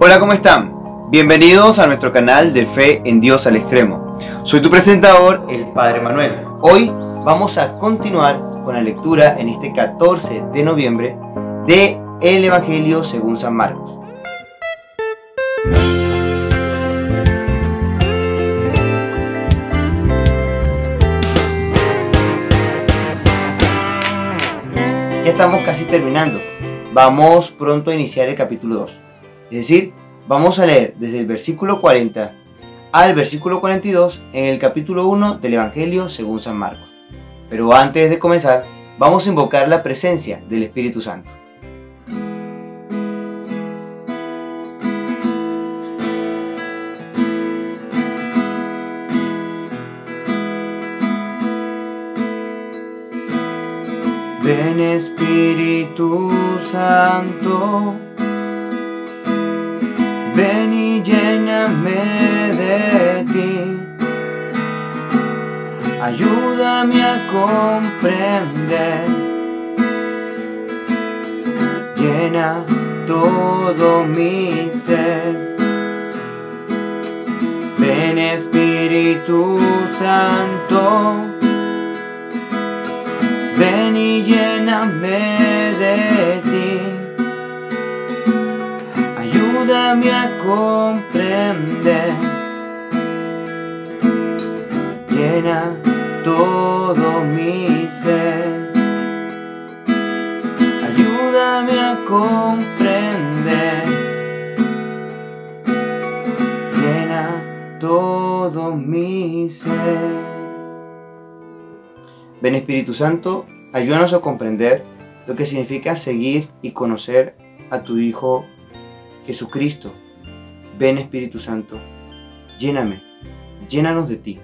Hola, ¿cómo están? Bienvenidos a nuestro canal de Fe en Dios al Extremo. Soy tu presentador, el Padre Manuel. Hoy vamos a continuar con la lectura en este 14 de noviembre de el Evangelio según San Marcos. Ya estamos casi terminando. Vamos pronto a iniciar el capítulo 2. Es decir, vamos a leer desde el versículo 40 al versículo 42 en el capítulo 1 del Evangelio según San Marcos. Pero antes de comenzar, vamos a invocar la presencia del Espíritu Santo. Ven Espíritu Santo, ven y lléname de ti, ayúdame a comprender, llena todo mi ser. Ven Espíritu Santo, ven y lléname de ti, ayúdame a comprender, llena todo mi ser, ayúdame a comprender, llena todo mi ser. Ven Espíritu Santo, ayúdanos a comprender lo que significa seguir y conocer a tu Hijo Jesucristo. Ven Espíritu Santo, llénanos de ti.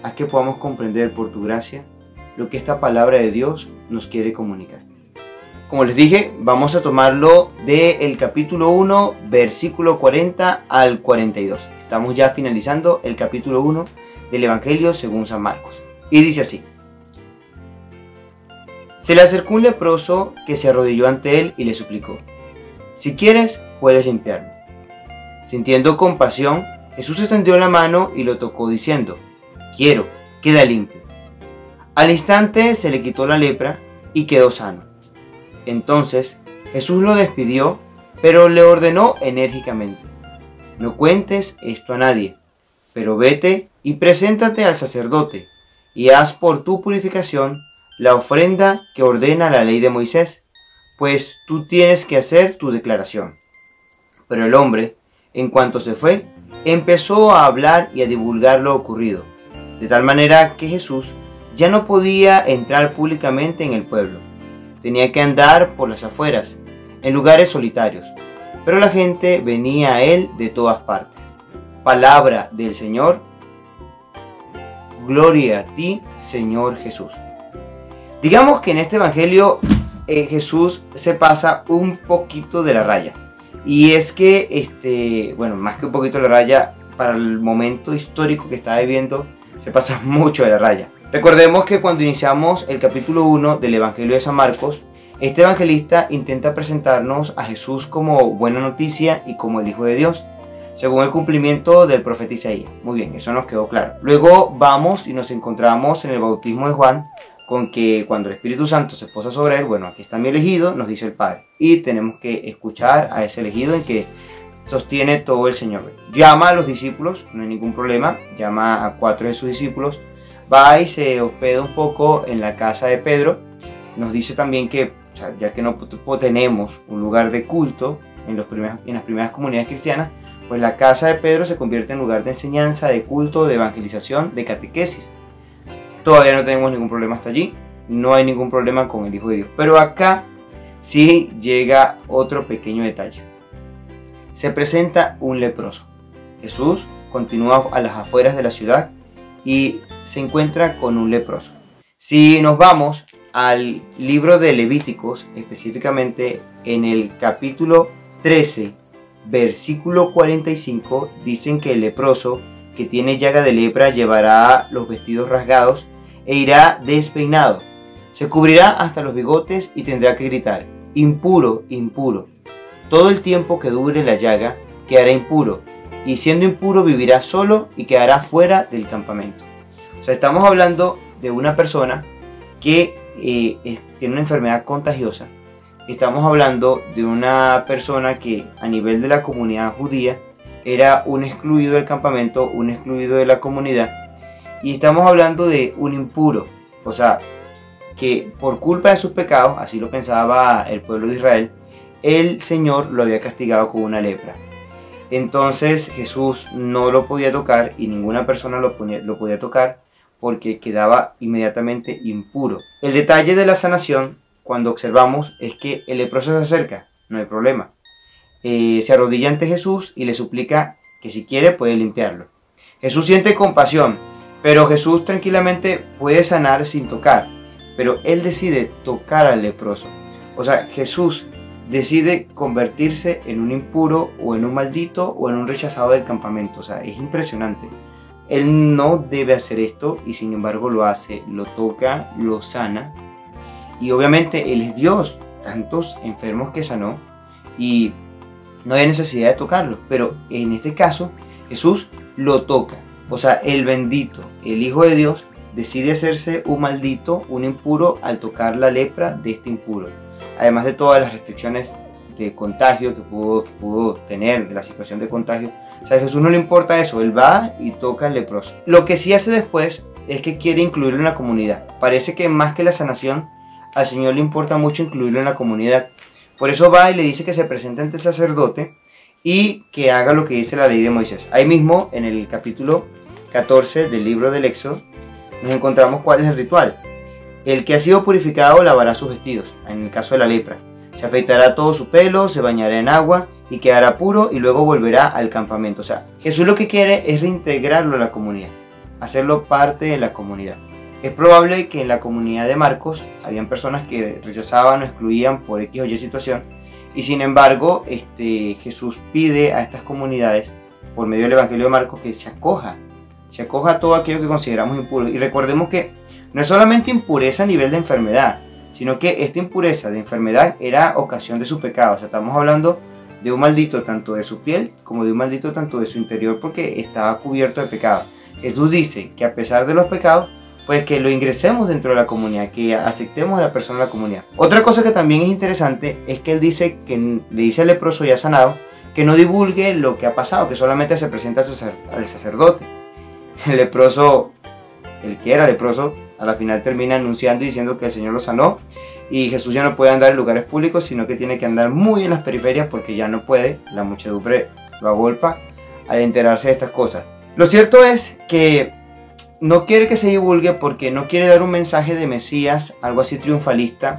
Haz que podamos comprender por tu gracia lo que esta palabra de Dios nos quiere comunicar. Como les dije, vamos a tomarlo del capítulo 1, versículo 40 al 42. Estamos ya finalizando el capítulo 1 del Evangelio según San Marcos. Y dice así: Se le acercó un leproso que se arrodilló ante él y le suplicó: Si quieres, puedes limpiarme. Sintiendo compasión, Jesús extendió la mano y lo tocó diciendo: Quiero, queda limpio. Al instante se le quitó la lepra y quedó sano. Entonces Jesús lo despidió, pero le ordenó enérgicamente: No cuentes esto a nadie, pero vete y preséntate al sacerdote y haz por tu purificación la ofrenda que ordena la ley de Moisés, pues tú tienes que hacer tu declaración. Pero el hombre, en cuanto se fue, empezó a hablar y a divulgar lo ocurrido, de tal manera que Jesús ya no podía entrar públicamente en el pueblo. Tenía que andar por las afueras, en lugares solitarios, pero la gente venía a él de todas partes. Palabra del Señor. Gloria a ti, Señor Jesús. Digamos que en este Evangelio Jesús se pasa un poquito de la raya. Y es que, más que un poquito de la raya, para el momento histórico que está viviendo, se pasa mucho de la raya. Recordemos que cuando iniciamos el capítulo 1 del Evangelio de San Marcos, este evangelista intenta presentarnos a Jesús como buena noticia y como el Hijo de Dios, según el cumplimiento del profeta Isaías. Muy bien, eso nos quedó claro. Luego vamos y nos encontramos en el bautismo de Juan, con que cuando el Espíritu Santo se posa sobre él, bueno, aquí está mi elegido, nos dice el Padre. Y tenemos que escuchar a ese elegido en que sostiene todo el Señor. Llama a los discípulos, no hay ningún problema, llama a 4 de sus discípulos, va y se hospeda un poco en la casa de Pedro. Nos dice también que, ya que no tenemos un lugar de culto en las primeras comunidades cristianas, pues la casa de Pedro se convierte en lugar de enseñanza, de culto, de evangelización, de catequesis. Todavía no tenemos ningún problema hasta allí, no hay ningún problema con el Hijo de Dios. Pero acá sí llega otro pequeño detalle. Se presenta un leproso. Jesús continúa a las afueras de la ciudad y se encuentra con un leproso. Si nos vamos al libro de Levíticos, específicamente en el capítulo 13, versículo 45, dicen que el leproso que tiene llaga de lepra llevará los vestidos rasgados e irá despeinado. Se cubrirá hasta los bigotes y tendrá que gritar: impuro, impuro, todo el tiempo que dure la llaga, quedará impuro, y siendo impuro vivirá solo y quedará fuera del campamento. O sea, estamos hablando de una persona que tiene una enfermedad contagiosa. Estamos hablando de una persona que a nivel de la comunidad judía era un excluido del campamento, un excluido de la comunidad. Y estamos hablando de un impuro, o sea, que por culpa de sus pecados, así lo pensaba el pueblo de Israel, el Señor lo había castigado con una lepra. Entonces Jesús no lo podía tocar y ninguna persona lo podía tocar porque quedaba inmediatamente impuro. El detalle de la sanación, cuando observamos, es que el leproso se acerca, no hay problema. Se arrodilla ante Jesús y le suplica que si quiere puede limpiarlo. Jesús siente compasión, pero Jesús tranquilamente puede sanar sin tocar, pero él decide tocar al leproso. O sea, Jesús decide convertirse en un impuro o en un maldito o en un rechazado del campamento. O sea, es impresionante. Él no debe hacer esto y sin embargo lo hace, lo toca, lo sana. Y obviamente Él es Dios, tantos enfermos que sanó y no hay necesidad de tocarlo. Pero en este caso Jesús lo toca. O sea, el bendito, el Hijo de Dios, decide hacerse un maldito, un impuro al tocar la lepra de este impuro. Además de todas las restricciones de contagio que pudo tener, de la situación de contagio. O sea, a Jesús no le importa eso, Él va y toca al leproso. Lo que sí hace después es que quiere incluirlo en la comunidad. Parece que más que la sanación, al Señor le importa mucho incluirlo en la comunidad. Por eso va y le dice que se presente ante el sacerdote y que haga lo que dice la ley de Moisés. Ahí mismo, en el capítulo 14 del libro del Éxodo, nos encontramos cuál es el ritual. El que ha sido purificado lavará sus vestidos, en el caso de la lepra. Se afeitará todo su pelo, se bañará en agua y quedará puro y luego volverá al campamento. O sea, Jesús lo que quiere es reintegrarlo a la comunidad, hacerlo parte de la comunidad. Es probable que en la comunidad de Marcos habían personas que rechazaban o excluían por X o Y situación y sin embargo Jesús pide a estas comunidades por medio del Evangelio de Marcos que se acoja a todo aquello que consideramos impuro. Y recordemos que no es solamente impureza a nivel de enfermedad, sino que esta impureza de enfermedad era ocasión de su pecado. O sea, estamos hablando de un maldito tanto de su piel como de un maldito tanto de su interior porque estaba cubierto de pecado. Jesús dice que a pesar de los pecados, pues que lo ingresemos dentro de la comunidad, que aceptemos a la persona en la comunidad. Otra cosa que también es interesante es que él dice que le dice al leproso ya sanado que no divulgue lo que ha pasado, que solamente se presenta al sacerdote. El leproso, el que era leproso, a la final termina anunciando y diciendo que el Señor lo sanó y Jesús ya no puede andar en lugares públicos, sino que tiene que andar muy en las periferias porque ya no puede, la muchedumbre lo agolpa al enterarse de estas cosas. Lo cierto es que no quiere que se divulgue porque no quiere dar un mensaje de Mesías, algo así triunfalista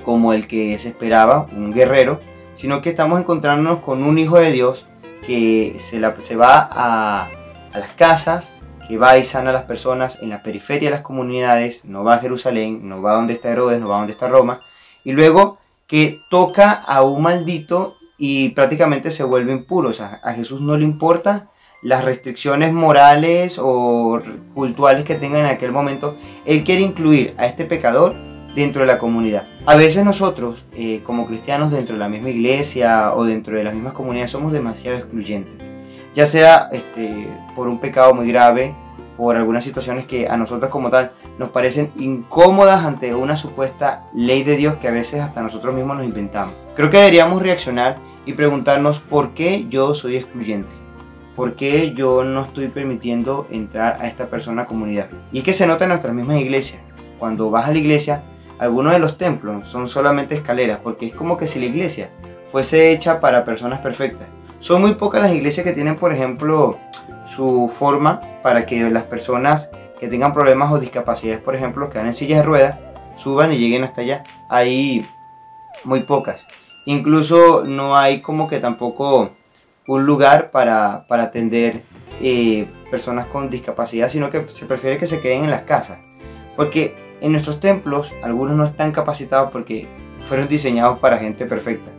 como el que se esperaba, un guerrero, sino que estamos encontrándonos con un hijo de Dios que se va a las casas, que va y sana a las personas en la periferia de las comunidades, no va a Jerusalén, no va donde está Herodes, no va donde está Roma, y luego que toca a un maldito y prácticamente se vuelve impuro. O sea, a Jesús no le importa las restricciones morales o cultuales que tengan en aquel momento. Él quiere incluir a este pecador dentro de la comunidad. A veces nosotros, como cristianos dentro de la misma iglesia o dentro de las mismas comunidades, somos demasiado excluyentes. Ya sea por un pecado muy grave, por algunas situaciones que a nosotros como tal nos parecen incómodas ante una supuesta ley de Dios que a veces hasta nosotros mismos nos inventamos. Creo que deberíamos reaccionar y preguntarnos por qué yo soy excluyente, por qué yo no estoy permitiendo entrar a esta persona a comunidad. Y es que se nota en nuestras mismas iglesias. Cuando vas a la iglesia, algunos de los templos son solamente escaleras, porque es como que si la iglesia fuese hecha para personas perfectas. Son muy pocas las iglesias que tienen, por ejemplo, su forma para que las personas que tengan problemas o discapacidades, por ejemplo, que van en sillas de ruedas, suban y lleguen hasta allá. Hay muy pocas. Incluso no hay como que tampoco un lugar para atender personas con discapacidad, sino que se prefiere que se queden en las casas. Porque en nuestros templos algunos no están capacitados porque fueron diseñados para gente perfecta.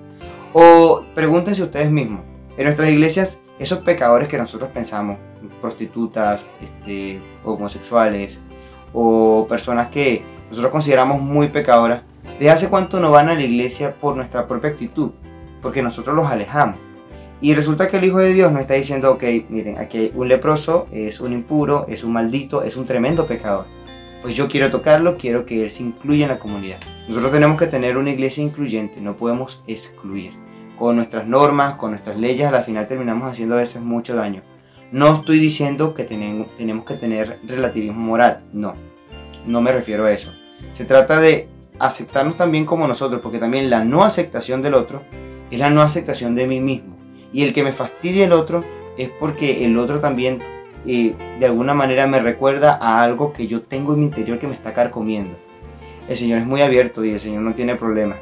O pregúntense ustedes mismos. En nuestras iglesias, esos pecadores que nosotros pensamos, prostitutas, homosexuales o personas que nosotros consideramos muy pecadoras, ¿desde hace cuánto no van a la iglesia por nuestra propia actitud? Porque nosotros los alejamos. Y resulta que el Hijo de Dios nos está diciendo, ok, miren, aquí hay un leproso, es un impuro, es un maldito, es un tremendo pecador. Pues yo quiero tocarlo, quiero que él se incluya en la comunidad. Nosotros tenemos que tener una iglesia incluyente, no podemos excluir. Con nuestras normas, con nuestras leyes, a la final terminamos haciendo a veces mucho daño. No estoy diciendo que tenemos que tener relativismo moral, no me refiero a eso. Se trata de aceptarnos también como nosotros, porque también la no aceptación del otro es la no aceptación de mí mismo. Y el que me fastidie el otro es porque el otro también de alguna manera me recuerda a algo que yo tengo en mi interior que me está carcomiendo. El Señor es muy abierto y el Señor no tiene problemas.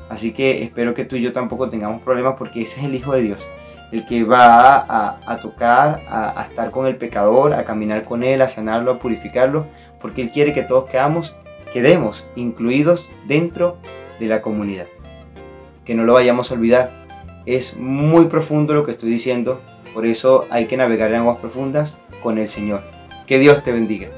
Así que espero que tú y yo tampoco tengamos problemas, porque ese es el Hijo de Dios, el que va a tocar, a estar con el pecador, a caminar con él, a sanarlo, a purificarlo, porque Él quiere que todos quedemos incluidos dentro de la comunidad. Que no lo vayamos a olvidar. Es muy profundo lo que estoy diciendo, por eso hay que navegar en aguas profundas con el Señor. Que Dios te bendiga.